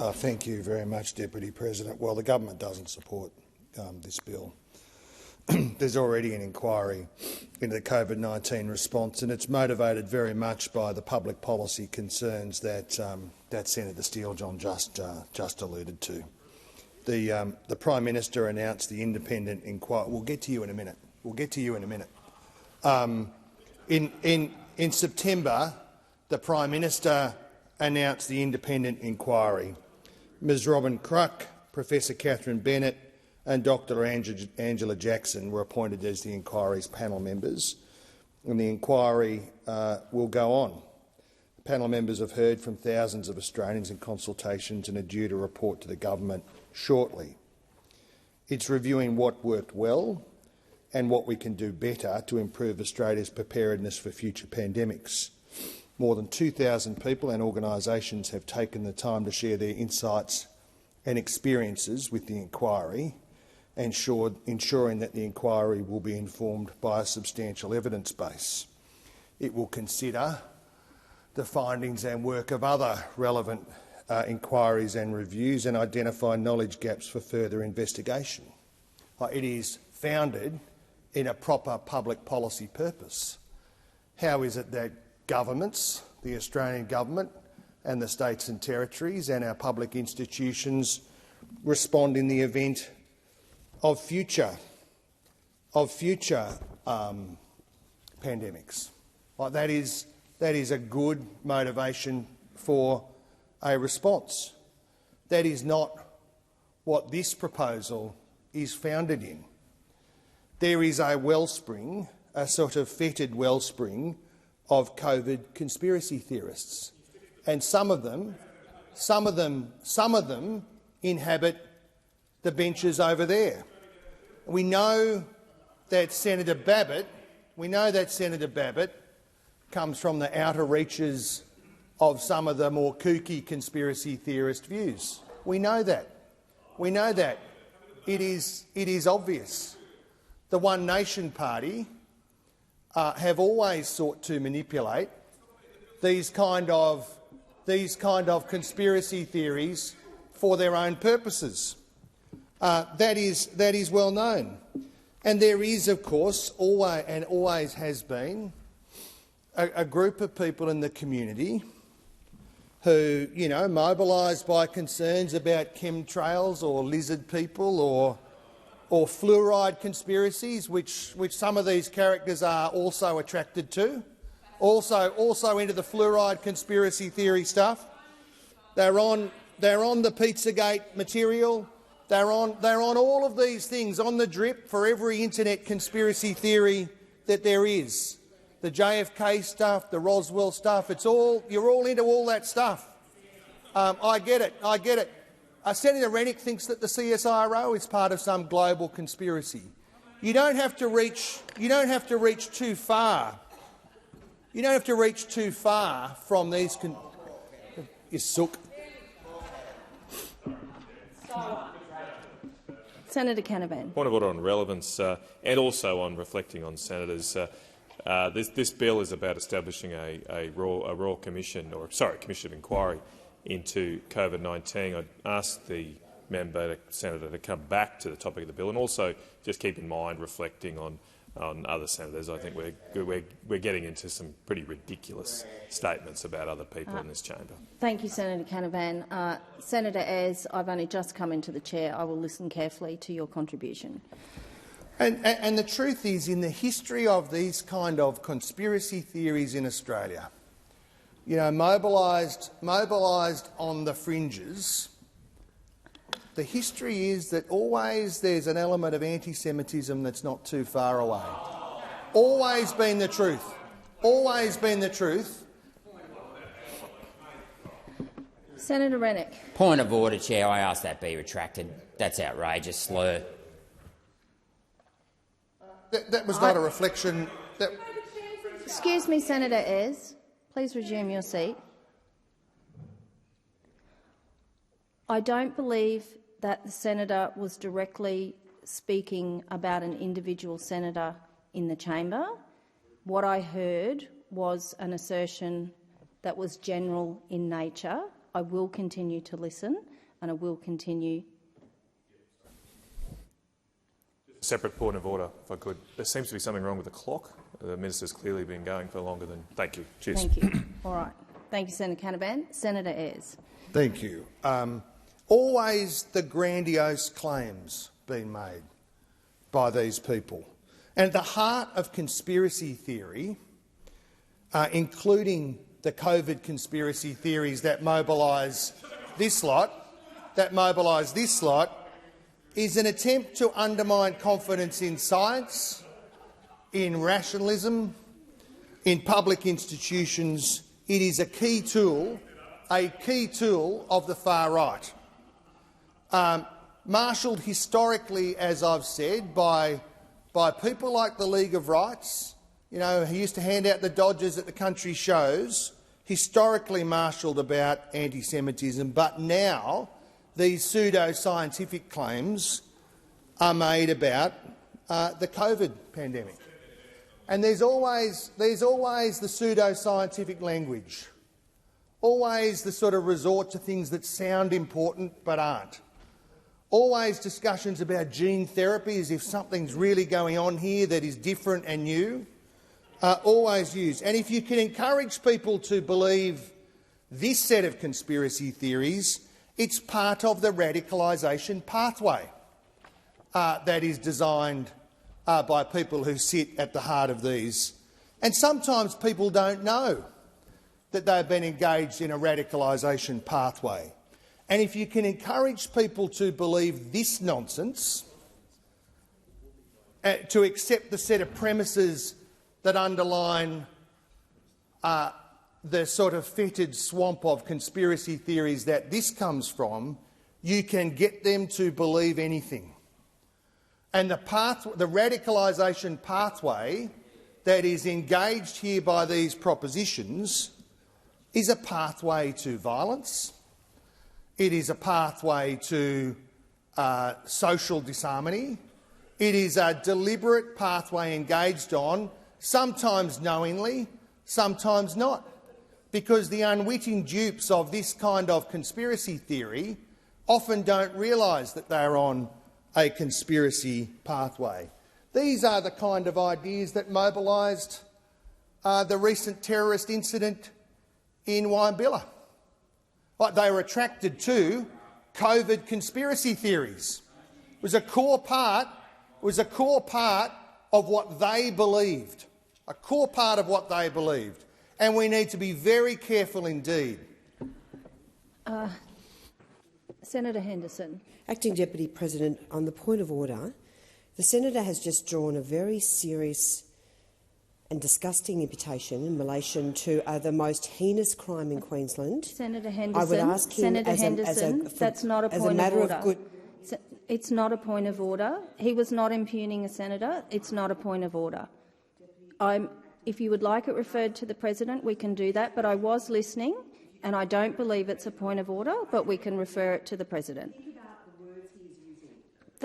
Thank you very much, Deputy President. Well, the government doesn't support this bill. There's already an inquiry into the Covid-19 response, and it's motivated very much by the public policy concerns that Senator Steele-John just alluded to. The Prime Minister announced the independent inquiry. We'll get to you in a minute. We'll get to you in a minute. In September, the Prime Minister announced the independent inquiry. Ms Robin Cruck, Professor Catherine Bennett and Dr Angela Jackson were appointed as the inquiry's panel members, and the inquiry will go on. The panel members have heard from thousands of Australians in consultations and are due to report to the government shortly. It's reviewing what worked well and what we can do better to improve Australia's preparedness for future pandemics. More than 2,000 people and organisations have taken the time to share their insights and experiences with the inquiry, ensuring that the inquiry will be informed by a substantial evidence base. It will consider the findings and work of other relevant inquiries and reviews and identify knowledge gaps for further investigation. It is founded in a proper public policy purpose. How is it that governments, the Australian government and the states and territories and our public institutions respond in the event of future pandemics? That is a good motivation for a response. That is not what this proposal is founded in. There is a wellspring, a sort of fetid wellspring of COVID conspiracy theorists, and some of them inhabit the benches over there. We know that Senator Babet comes from the outer reaches of some of the more kooky conspiracy theorist views. We know that. We know that. It is obvious. The One Nation Party have always sought to manipulate these kind of conspiracy theories for their own purposes. That is well known. And there is, of course, always has been, a group of people in the community who, mobilised by concerns about chemtrails or lizard people or fluoride conspiracies, which some of these characters are also attracted to, also into the fluoride conspiracy theory stuff. They're on the pizzagate material. They're on all of these things, on the drip for every internet conspiracy theory that there is. The JFK stuff, the Roswell stuff, you're all into all that stuff. I get it. Senator Rennick thinks that the CSIRO is part of some global conspiracy. You don't have to reach too far. You don't have to reach too far from these. You sook. Senator Canavan. Point of order on relevance and also on reflecting on senators. This bill is about establishing a royal commission, commission of inquiry into COVID-19. I'd ask the senator to come back to the topic of the bill and also just keep in mind reflecting on other senators. I think we're getting into some pretty ridiculous statements about other people in this chamber. Thank you, Senator Canavan. Senator Ayres, I've only just come into the chair. I will listen carefully to your contribution. And the truth is, in the history of these kind of conspiracy theories in Australia, mobilised on the fringes, the history is that always there's an element of anti-Semitism that's not too far away. Always been the truth. Always been the truth. Senator Rennick. Point of order, Chair. I ask that be retracted. That's outrageous slur. That was not a reflection. Excuse me, Senator Ayres. Please resume your seat. I don't believe that the senator was directly speaking about an individual senator in the chamber. What I heard was an assertion that was general in nature. I will continue to listen, and I will continue. Separate point of order, if I could. There seems to be something wrong with the clock. The minister's clearly been going for longer than... Thank you. Cheers. Thank you. All right. Thank you, Senator Canavan. Senator Ayres. Thank you. Always the grandiose claims being made by these people. And at the heart of conspiracy theory, including the COVID conspiracy theories that mobilise this lot, is an attempt to undermine confidence in science, in rationalism, in public institutions. It is a key tool of the far right, marshalled historically, as I've said, by people like the League of Rights, who used to hand out the Dodgers at the country shows, historically marshalled about anti-Semitism, but now these pseudo-scientific claims are made about the COVID pandemic. And there's always the pseudo-scientific language, always the sort of resort to things that sound important but aren't, always discussions about gene therapy as if something's really going on here that is different and new, always used. And if you can encourage people to believe this set of conspiracy theories, it's part of the radicalisation pathway that is designed by people who sit at the heart of these. And sometimes people don't know that they've been engaged in a radicalisation pathway. And if you can encourage people to believe this nonsense, to accept the set of premises that underline the sort of fetid swamp of conspiracy theories that this comes from, you can get them to believe anything. And the radicalisation pathway that is engaged here by these propositions is a pathway to violence. It is a pathway to social disharmony. It is a deliberate pathway engaged on, sometimes knowingly, sometimes not, because the unwitting dupes of this kind of conspiracy theory often don't realise that they're on a conspiracy pathway. These are the kind of ideas that mobilised the recent terrorist incident in Wyambilla. They were attracted to COVID conspiracy theories. It was a core part of what they believed, and we need to be very careful indeed. Senator Henderson. Acting Deputy President, on the point of order, the senator has just drawn a very serious and disgusting imputation in relation to the most heinous crime in Queensland. Senator Henderson, I would ask him that's not a point of order. It's not a point of order. He was not impugning a senator. It's not a point of order. If you would like it referred to the President, we can do that, but I was listening and I don't believe it's a point of order, but we can refer it to the President.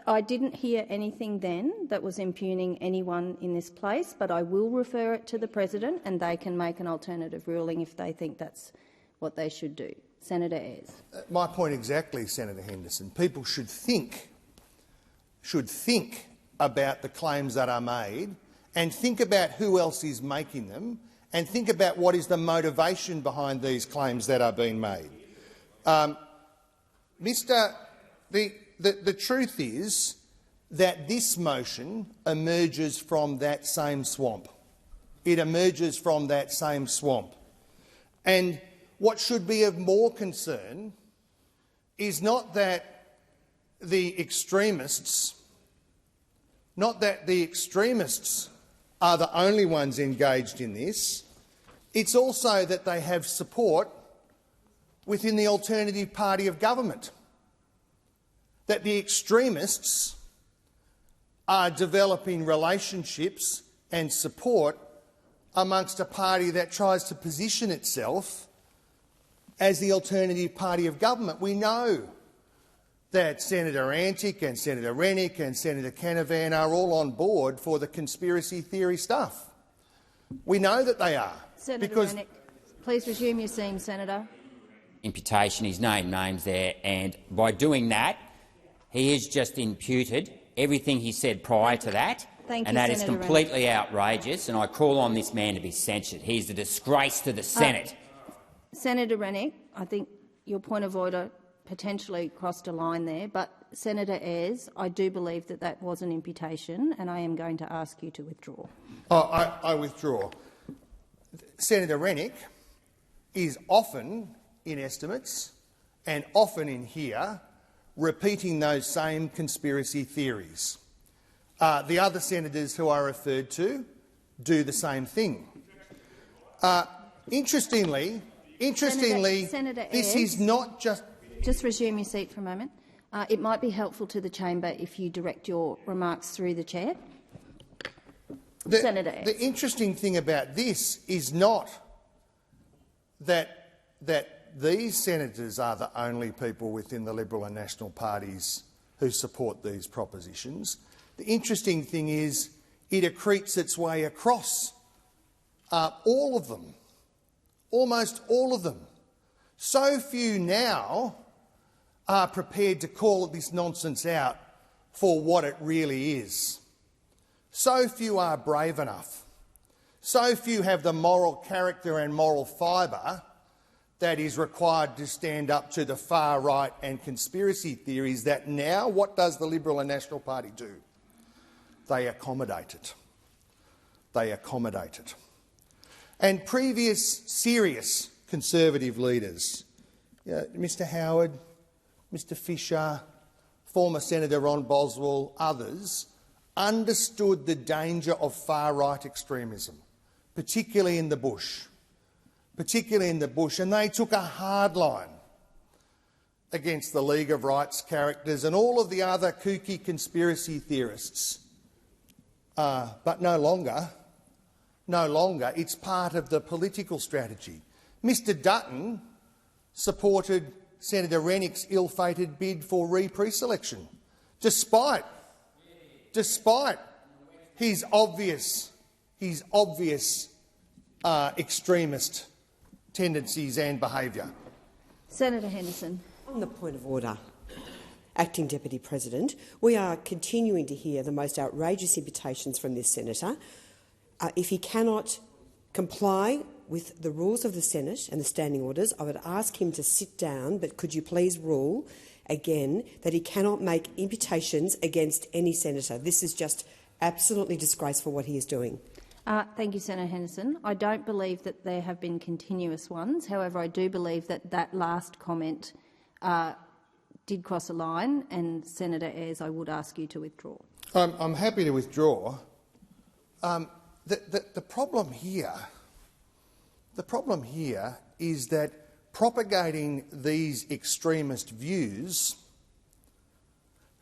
I didn't hear anything then that was impugning anyone in this place, but I will refer it to the President and they can make an alternative ruling if they think that's what they should do. Senator Ayres. My point exactly, Senator Henderson. People should think about the claims that are made and think about who else is making them and think about what is the motivation behind these claims that are being made. The truth is that this motion emerges from that same swamp. It emerges from that same swamp. And what should be of more concern is not that the extremists are the only ones engaged in this. It's also that they have support within the alternative party of government, that the extremists are developing relationships and support amongst a party that tries to position itself as the alternative party of government. We know that Senator Antic and Senator Rennick and Senator Canavan are all on board for the conspiracy theory stuff. We know that they are. Senator Rennick, please resume your seat, Senator. imputation. He's named names there, and by doing that, he has just imputed everything he said prior to that, and that is completely outrageous, and I call on this man to be censured. He's a disgrace to the Senate. Senator Rennick, I think your point of order potentially crossed a line there, but Senator Ayres, I do believe that that was an imputation, and I am going to ask you to withdraw. I withdraw. Senator Rennick is often in estimates and often in here repeating those same conspiracy theories. The other senators who I referred to do the same thing. Interestingly, Senator this Ayres, is not just— Just resume your seat for a moment. It might be helpful to the chamber if you direct your remarks through the chair. Senator Ayres. The interesting thing about this is not that these senators are the only people within the Liberal and National parties who support these propositions. The interesting thing is it accretes its way across all of them, almost all of them. So few now are prepared to call this nonsense out for what it really is. So few are brave enough. So few have the moral character and moral fibre that is required to stand up to the far right and conspiracy theories that now, what does the Liberal and National Party do? They accommodate it. They accommodate it. And previous serious Conservative leaders, Mr Howard, Mr Fisher, former Senator Ron Boswell, others, understood the danger of far-right extremism, particularly in the bush, and they took a hard line against the League of Rights characters and all of the other kooky conspiracy theorists. But no longer, it's part of the political strategy. Mr Dutton supported Senator Rennick's ill-fated bid for re-preselection, despite his obvious extremist tendencies and behaviour. Senator Henderson. On the point of order, Acting Deputy President, we are continuing to hear the most outrageous imputations from this senator. If he cannot comply with the rules of the Senate and the standing orders, I would ask him to sit down, but could you please rule again that he cannot make imputations against any senator? This is just absolutely disgraceful what he is doing. Thank you, Senator Henderson. I don't believe that there have been continuous ones. However, I do believe that that last comment did cross a line, and Senator Ayres, I would ask you to withdraw. I'm happy to withdraw. The problem here is that propagating these extremist views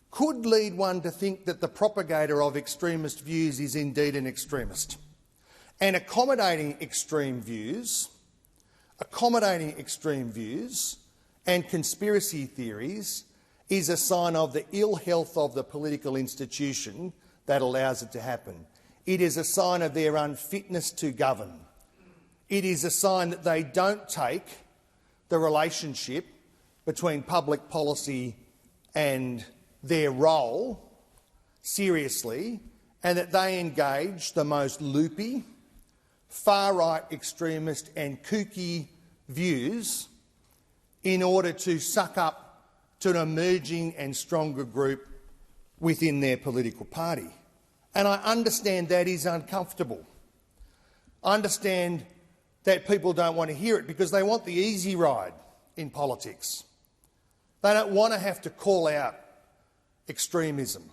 could lead one to think that the propagator of extremist views is indeed an extremist. And accommodating extreme views and conspiracy theories is a sign of the ill health of the political institution that allows it to happen. It is a sign of their unfitness to govern. It is a sign that they don't take the relationship between public policy and their role seriously, and that they engage the most loopy, far-right extremist and kooky views in order to suck up to an emerging and stronger group within their political party. And I understand that is uncomfortable. I understand that people don't want to hear it because they want the easy ride in politics. They don't want to have to call out extremism.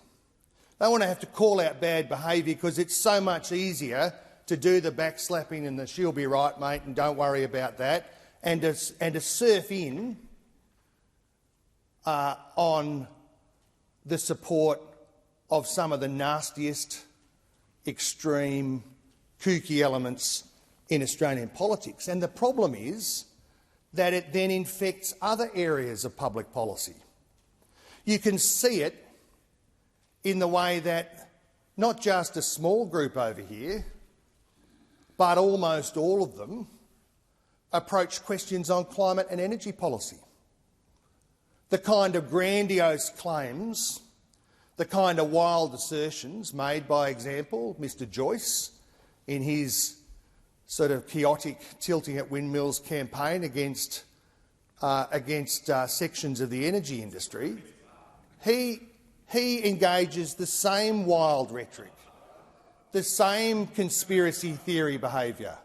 They want to have to call out bad behaviour because it's so much easier to do the backslapping and the she'll be right, mate, and don't worry about that, and to surf in on the support of some of the nastiest, extreme, kooky elements in Australian politics. And the problem is that it then infects other areas of public policy. You can see it in the way that not just a small group over here, but almost all of them approach questions on climate and energy policy. The kind of grandiose claims, the kind of wild assertions made, by example, Mr Joyce in his sort of chaotic tilting at windmills campaign against sections of the energy industry, he engages the same wild rhetoric, the same conspiracy theory behaviour.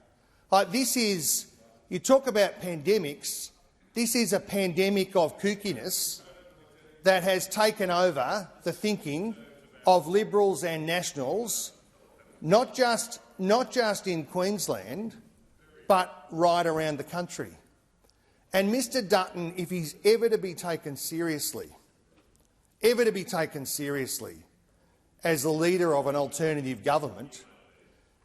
You talk about pandemics, this is a pandemic of kookiness that has taken over the thinking of Liberals and Nationals, not just in Queensland, but right around the country. And Mr Dutton, if he's ever to be taken seriously as the leader of an alternative government,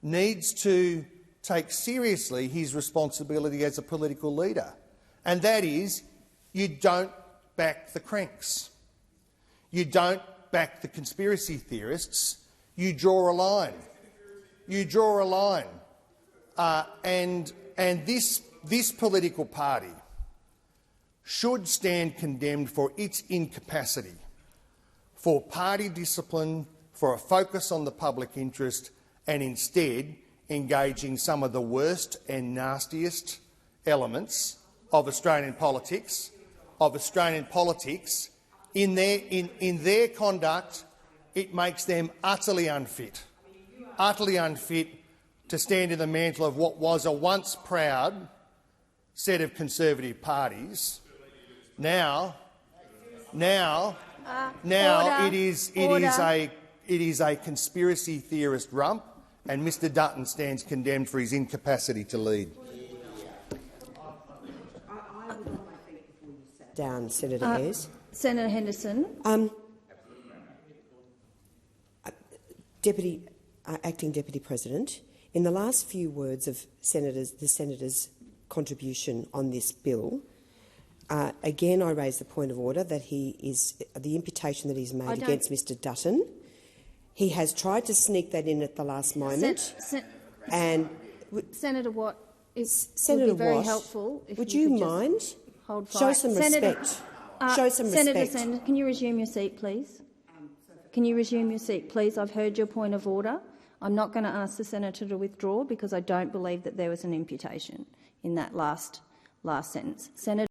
needs to take seriously his responsibility as a political leader. And that is, you don't back the cranks. You don't back the conspiracy theorists. You draw a line. You draw a line. And this political party should stand condemned for its incapacity, for party discipline, for a focus on the public interest, and instead engaging some of the worst and nastiest elements of Australian politics, in their conduct. It makes them utterly unfit to stand in the mantle of what was a once proud set of Conservative parties. Now it is a conspiracy theorist rump, and Mr Dutton stands condemned for his incapacity to lead. Down, Senator Ayres. Senator Henderson. Acting Deputy President, in the last few words of the Senator's contribution on this bill, again I raise the point of order that the imputation that he's made against Mr Dutton. He has tried to sneak that in at the last moment. Senator Watt, Senator would be very Watt, helpful if would you you could mind? Just hold Show fire. some respect. Show some Senator respect. Sanders, can you resume your seat, please? Can you resume your seat, please? I've heard your point of order. I'm not going to ask the senator to withdraw because I don't believe that there was an imputation in that last sentence. Senator